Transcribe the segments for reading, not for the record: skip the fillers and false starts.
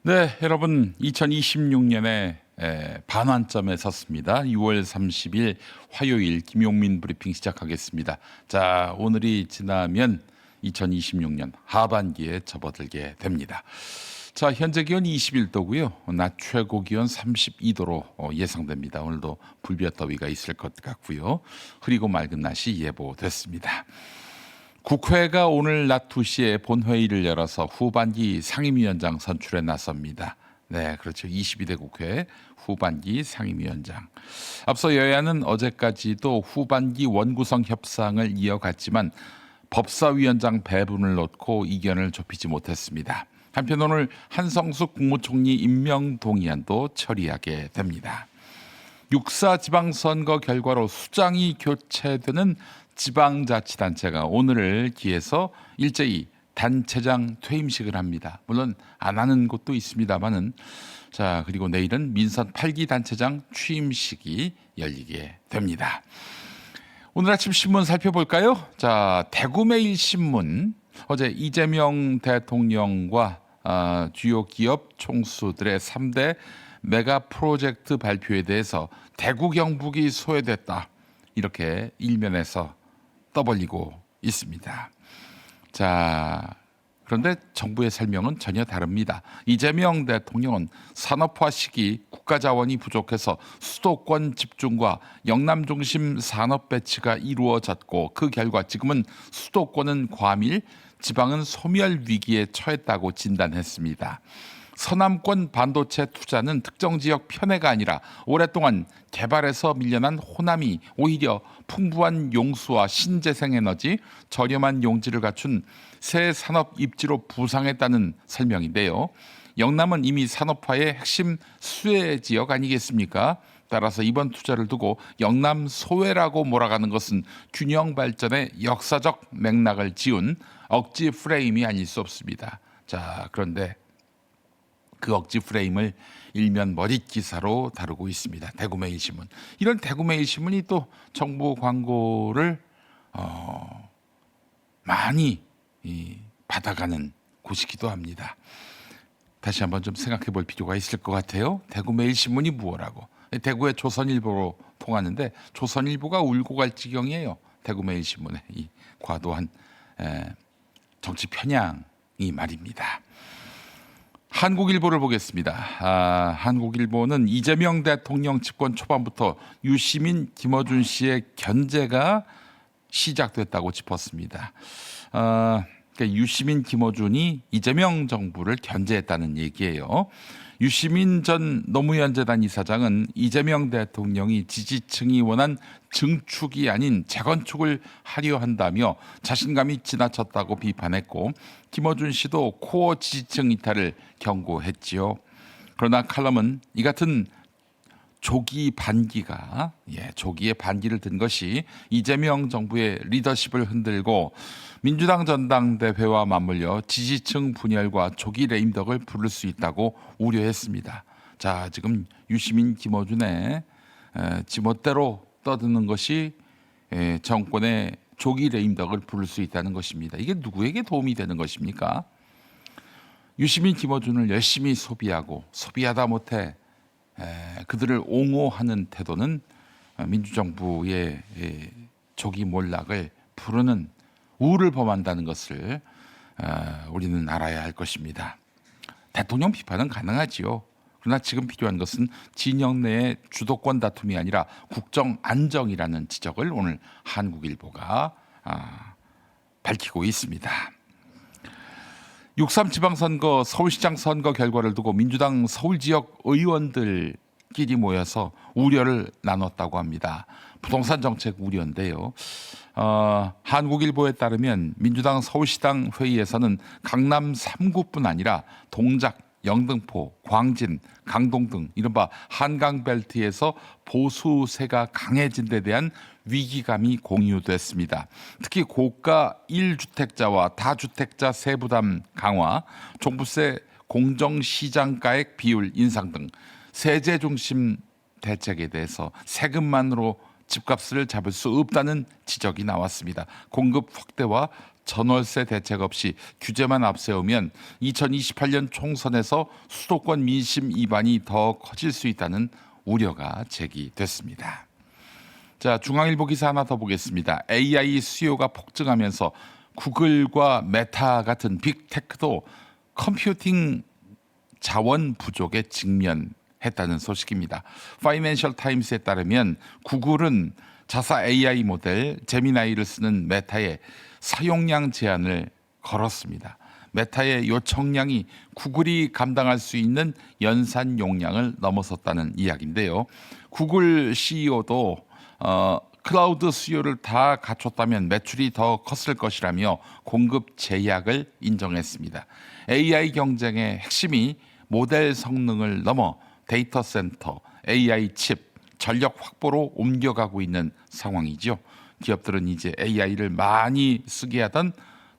네, 여러분 2026년에 반환점에 섰습니다. 6월 30일 화요일 김용민 브리핑 시작하겠습니다. 자, 오늘이 지나면 2026년 하반기에 접어들게 됩니다. 자, 현재 기온 21도고요. 낮 최고 기온 32도로 예상됩니다. 오늘도 불볕더위가 있을 것 같고요. 흐리고 맑은 날씨 예보됐습니다. 국회가 오늘 낮 2시에 본회의를 열어서 후반기 상임위원장 선출에 나섭니다. 네, 그렇죠. 22대 국회 후반기 상임위원장. 앞서 여야는 어제까지도 후반기 원구성 협상을 이어갔지만 법사위원장 배분을 놓고 이견을 좁히지 못했습니다. 한편 오늘 한성숙 국무총리 임명 동의안도 처리하게 됩니다. 6.4 지방선거 결과로 수장이 교체되는 지방자치단체가 오늘을 기해서 일제히 단체장 퇴임식을 합니다. 물론 안 하는 곳도 있습니다만은 자, 그리고 내일은 민선 8기 단체장 취임식이 열리게 됩니다. 오늘 아침 신문 살펴볼까요? 자, 대구매일신문 어제 이재명 대통령과 주요 기업 총수들의 3대 메가 프로젝트 발표에 대해서 대구 경북이 소외됐다. 이렇게 일면에서 떠벌리고 있습니다. 자, 그런데 정부의 설명은 전혀 다릅니다. 이재명 대통령은 산업화 시기 국가자원이 부족해서 수도권 집중과 영남 중심 산업 배치가 이루어졌고 그 결과 지금은 수도권은 과밀, 지방은 소멸 위기에 처했다고 진단했습니다. 서남권 반도체 투자는 특정 지역 편애가 아니라 오랫동안 개발에서 밀려난 호남이 오히려 풍부한 용수와 신재생에너지, 저렴한 용지를 갖춘 새 산업 입지로 부상했다는 설명인데요. 영남은 이미 산업화의 핵심 수혜 지역 아니겠습니까? 따라서 이번 투자를 두고 영남 소외라고 몰아가는 것은 균형 발전의 역사적 맥락을 지운 억지 프레임이 아닐 수 없습니다. 자, 그런데 그 억지 프레임을 일면 머릿 기사로 다루고 있습니다. 대구매일신문. 이런 대구매일신문이 또 정부 광고를 많이 받아가는 곳이기도 합니다. 다시 한번 좀 생각해 볼 필요가 있을 것 같아요. 대구매일신문이 무엇라고. 대구의 조선일보로 통하는데 조선일보가 울고 갈 지경이에요. 대구매일신문의 이 과도한 정치 편향이 말입니다. 한국일보를 보겠습니다. 한국일보는 이재명 대통령 집권 초반부터 유시민, 김어준 씨의 견제가 시작됐다고 짚었습니다. 그러니까 유시민, 김어준이 이재명 정부를 견제했다는 얘기예요. 유시민 전 노무현 재단 이사장은 이재명 대통령이 지지층이 원한 증축이 아닌 재건축을 하려 한다며 자신감이 지나쳤다고 비판했고 김어준 씨도 코어 지지층 이탈을 경고했지요. 그러나 칼럼은 이 같은 조기의 반기를 든 것이 이재명 정부의 리더십을 흔들고 민주당 전당대회와 맞물려 지지층 분열과 조기 레임덕을 부를 수 있다고 우려했습니다. 자, 지금 유시민, 김어준의 지멋대로 떠드는 것이 정권의 조기 레임덕을 부를 수 있다는 것입니다. 이게 누구에게 도움이 되는 것입니까? 유시민, 김어준을 열심히 소비하다 못해 그들을 옹호하는 태도는 민주정부의 조기 몰락을 부르는 우를 범한다는 것을 우리는 알아야 할 것입니다. 대통령 비판은 가능하지요. 그러나 지금 필요한 것은 진영 내의 주도권 다툼이 아니라 국정 안정이라는 지적을 오늘 한국일보가 밝히고 있습니다. 6.3 지방선거 서울시장 선거 결과를 두고 민주당 서울지역 의원들끼리 모여서 우려를 나눴다고 합니다. 부동산 정책 우려인데요. 한국일보에 따르면 민주당 서울시당 회의에서는 강남 3구뿐 아니라 동작, 영등포, 광진, 강동 등 이른바 한강벨트에서 보수세가 강해진 데 대한 위기감이 공유됐습니다. 특히 고가 1주택자와 다주택자 세부담 강화, 종부세 공정시장가액 비율 인상 등 세제 중심 대책에 대해서 세금만으로 집값을 잡을 수 없다는 지적이 나왔습니다. 공급 확대와 전월세 대책 없이 규제만 앞세우면 2028년 총선에서 수도권 민심 이반이 더 커질 수 있다는 우려가 제기됐습니다. 자, 중앙일보 기사 하나 더 보겠습니다. AI 수요가 폭증하면서 구글과 메타 같은 빅테크도 컴퓨팅 자원 부족에 직면했다는 소식입니다. 파이낸셜 타임스에 따르면 구글은 자사 AI 모델 제미나이를 쓰는 메타에 사용량 제한을 걸었습니다. 메타의 요청량이 구글이 감당할 수 있는 연산 용량을 넘어섰다는 이야기인데요. 구글 CEO도 클라우드 수요를 다 갖췄다면 매출이 더 컸을 것이라며 공급 제약을 인정했습니다. AI 경쟁의 핵심이 모델 성능을 넘어 데이터 센터, AI 칩, 전력 확보로 옮겨가고 있는 상황이죠. 기업들은 이제 AI를 많이 쓰게 하던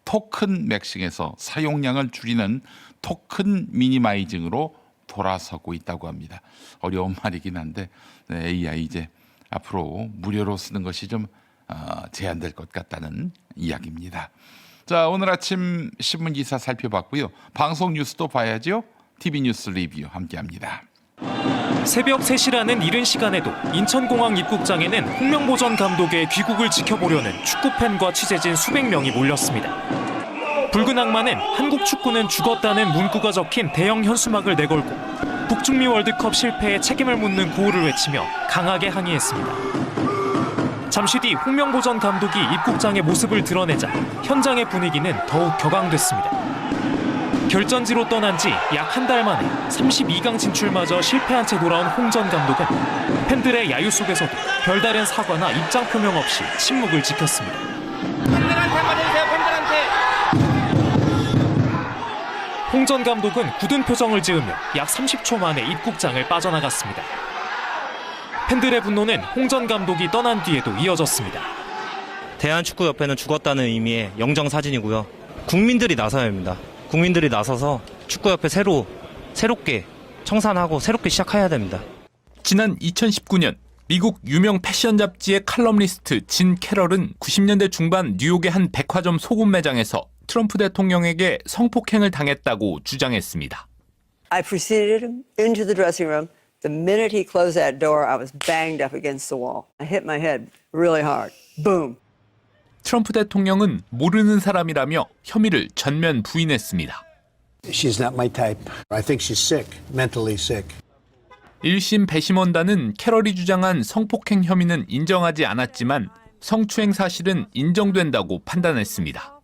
토큰 맥싱에서 사용량을 줄이는 토큰 미니마이징으로 돌아서고 있다고 합니다. 어려운 말이긴 한데 AI 이제 앞으로 무료로 쓰는 것이 좀 제한될 것 같다는 이야기입니다. 자, 오늘 아침 신문 기사 살펴봤고요. 방송 뉴스도 봐야죠. TV 뉴스 리뷰 함께합니다. 새벽 3시라는 이른 시간에도 인천공항 입국장에는 홍명보 전 감독의 귀국을 지켜보려는 축구팬과 취재진 수백 명이 몰렸습니다. 붉은 악마는 한국 축구는 죽었다는 문구가 적힌 대형 현수막을 내걸고 북중미 월드컵 실패에 책임을 묻는 구호를 외치며 강하게 항의했습니다. 잠시 뒤 홍명보 전 감독이 입국장의 모습을 드러내자 현장의 분위기는 더욱 격앙됐습니다. 결전지로 떠난 지 약 한 달 만에 32강 진출마저 실패한 채 돌아온 홍 전 감독은 팬들의 야유 속에서도 별다른 사과나 입장 표명 없이 침묵을 지켰습니다. 팬들한테 한마디 해주세요, 팬들한테. 홍 전 감독은 굳은 표정을 지으며 약 30초 만에 입국장을 빠져나갔습니다. 팬들의 분노는 홍 전 감독이 떠난 뒤에도 이어졌습니다. 대한축구협회는 죽었다는 의미의 영정사진이고요. 국민들이 나서야 합니다. 국민들이 나서서 축구협회 새롭게 청산하고 새롭게 시작해야 됩니다. 지난 2019년 미국 유명 패션 잡지의 칼럼니스트 진 캐럴은 90년대 중반 뉴욕의 한 백화점 소금 매장에서 트럼프 대통령에게 성폭행을 당했다고 주장했습니다. I preceded him into the dressing room. The minute he closed that door, I was banged up against the wall. I hit my head really hard. Boom. 트럼프 대통령은 모르는 사람이라며 혐의를 전면 부인했습니다. She's not my type. I think she's sick, mentally sick. 1심 배심원단은 캐럴이 주장한 성폭행 혐의는 인정하지 않았지만 성추행 사실은 인정된다고 판단했습니다.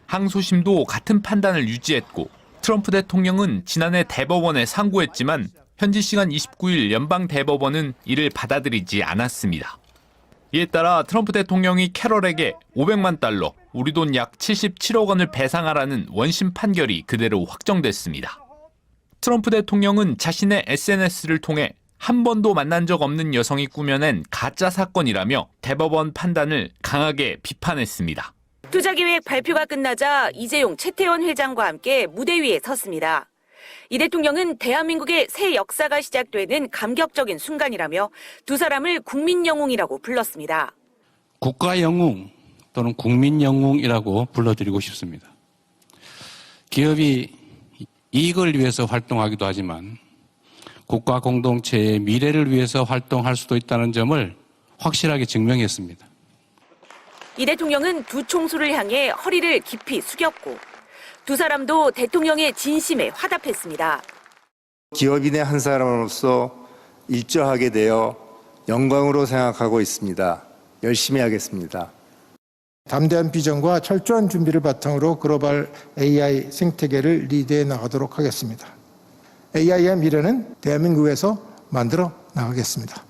항소심도 같은 판단을 유지했고 트럼프 대통령은 지난해 대법원에 상고했지만 현지 시간 29일 연방 대법원은 이를 받아들이지 않았습니다. 이에 따라 트럼프 대통령이 캐럴에게 500만 달러, 우리 돈 약 77억 원을 배상하라는 원심 판결이 그대로 확정됐습니다. 트럼프 대통령은 자신의 SNS를 통해 한 번도 만난 적 없는 여성이 꾸며낸 가짜 사건이라며 대법원 판단을 강하게 비판했습니다. 투자계획 발표가 끝나자 이재용, 최태원 회장과 함께 무대 위에 섰습니다. 이 대통령은 대한민국의 새 역사가 시작되는 감격적인 순간이라며 두 사람을 국민 영웅이라고 불렀습니다. 국가 영웅 또는 국민 영웅이라고 불러드리고 싶습니다. 기업이 이익을 위해서 활동하기도 하지만 국가 공동체의 미래를 위해서 활동할 수도 있다는 점을 확실하게 증명했습니다. 이 대통령은 두 총수를 향해 허리를 깊이 숙였고 두 사람도 대통령의 진심에 화답했습니다. 기업인의 한 사람으로서 일조하게 되어 영광으로 생각하고 있습니다. 열심히 하겠습니다. 담대한 비전과 철저한 준비를 바탕으로 글로벌 AI 생태계를 리드해 나가도록 하겠습니다. AI의 미래는 대한민국에서 만들어 나가겠습니다.